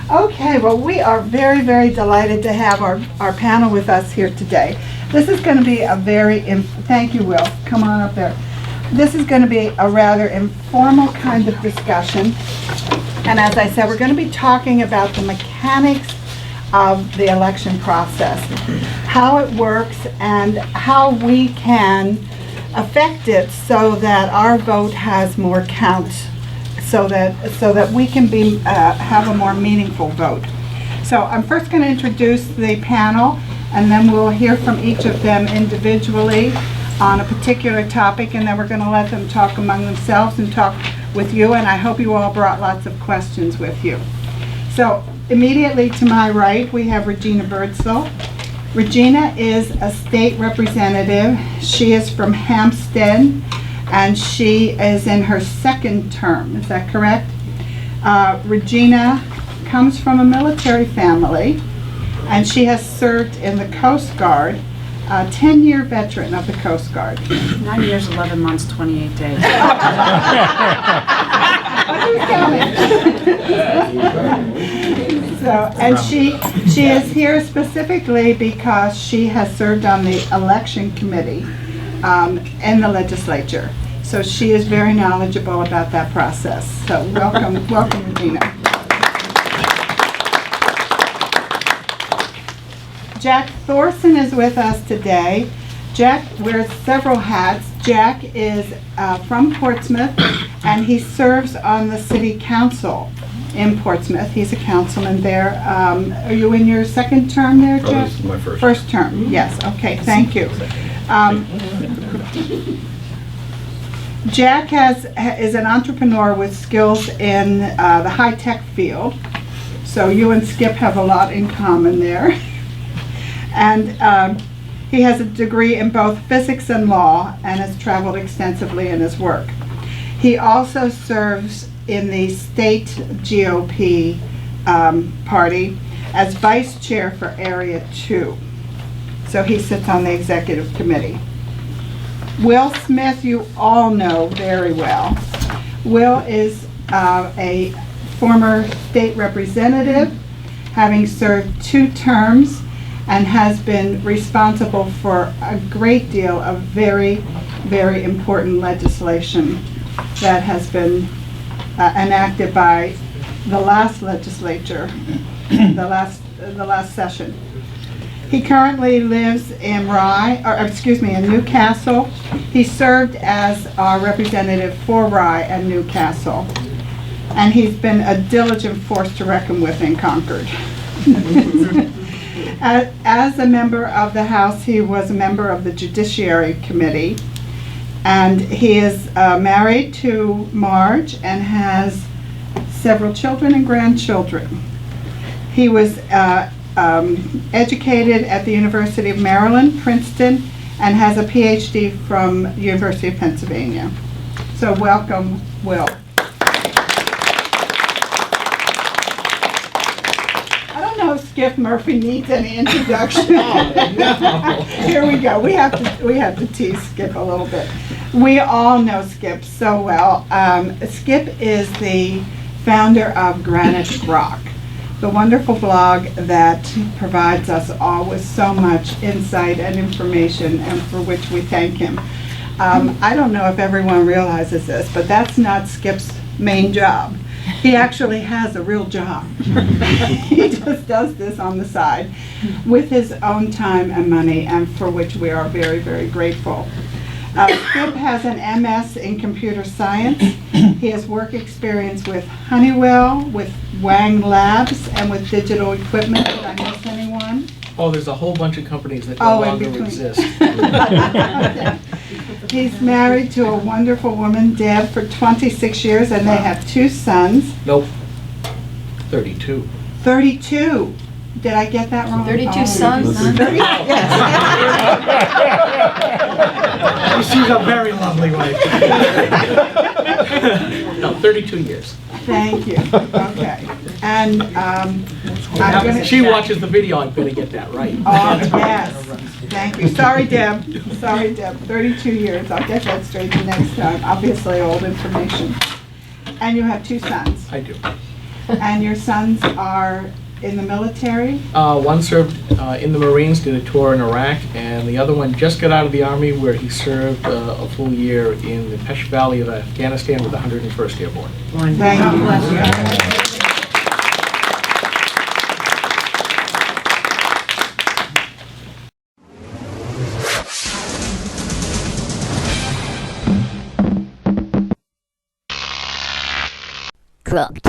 Okay, well, we are very, very delighted to have our panel with us here today. This is going to be a very, thank you, Will. Come on up there. This is going to be a rather informal kind of discussion. And as I said, we're going to be talking about the mechanics of the election process, how it works, and how we can affect it so that our vote has more count, so that we can be have a more meaningful vote. So I'm first going to introduce the panel, and then we'll hear from each of them individually on a particular topic, and then we're going to let them talk among themselves and talk with you, and I hope you all brought lots of questions with you. So immediately to my right, we have Regina Birdsell. Regina is a state representative. She is from Hampstead, and she is in her second term. Is that correct? Regina comes from a military family, and she has served in the Coast Guard, a 10-year veteran of the Coast Guard. 9 years, 11 months, 28 days. So, and she is here specifically because she has served on the election committee in the legislature. So she is very knowledgeable about that process. So welcome, Regina. Jack Thorson is with us today. Jack wears several hats. Jack is from Portsmouth, and he serves on the city council in Portsmouth. He's a councilman there. Are you in your second term there, Jack? Oh, this is my first. First term, yes. Okay, thank you. Jack is an entrepreneur with skills in the high-tech field. So you and Skip have a lot in common there. And he has a degree in both physics and law and has traveled extensively in his work. He also serves in the state GOP party as vice chair for Area 2. So he sits on the executive committee. Will Smith, you all know very well. Will is a former state representative, having served 2 terms, and has been responsible for a great deal of very, very important legislation that has been enacted by the last legislature, the last session. He currently lives in in Newcastle. He served as our representative for Rye and Newcastle, and he's been a diligent force to reckon with in Concord. As a member of the House, he was a member of the Judiciary Committee, and he is married to Marge and has several children and grandchildren. He was educated at the University of Maryland, Princeton, and has a PhD from University of Pennsylvania. So welcome, Will. Skip Murphy needs any introduction. Here we go. We have to tease Skip a little bit. We all know Skip so well. Skip is the founder of Granite Rock, the wonderful blog that provides us all with so much insight and information, and for which we thank him. I don't know if everyone realizes this, but that's not Skip's main job. He actually has a real job. He just does this on the side with his own time and money, and for which we are very, very grateful. Skip has an MS in computer science. He has work experience with Honeywell, with Wang Labs, and with digital equipment. Did I miss anyone? Oh, there's a whole bunch of companies that no longer exist. Okay. He's married to a wonderful woman, Deb, for 26 years, and they have 2 sons. Nope. 32. 32. Did I get that wrong? 32 sons. Yes. She's a very lovely wife. No, 32 years. Thank you. Okay. And She watches the video, I'm going to get that right. Oh, yes. Thank you. Sorry, Deb. Sorry, Deb. 32 years. I'll get that straight the next time. Obviously, old information. And you have 2 sons. I do. And your sons are in the military? One served in the Marines, did a tour in Iraq, and the other one just got out of the Army where he served a full year in the Pesh Valley of Afghanistan with the 101st Airborne. Thank you. Cooked.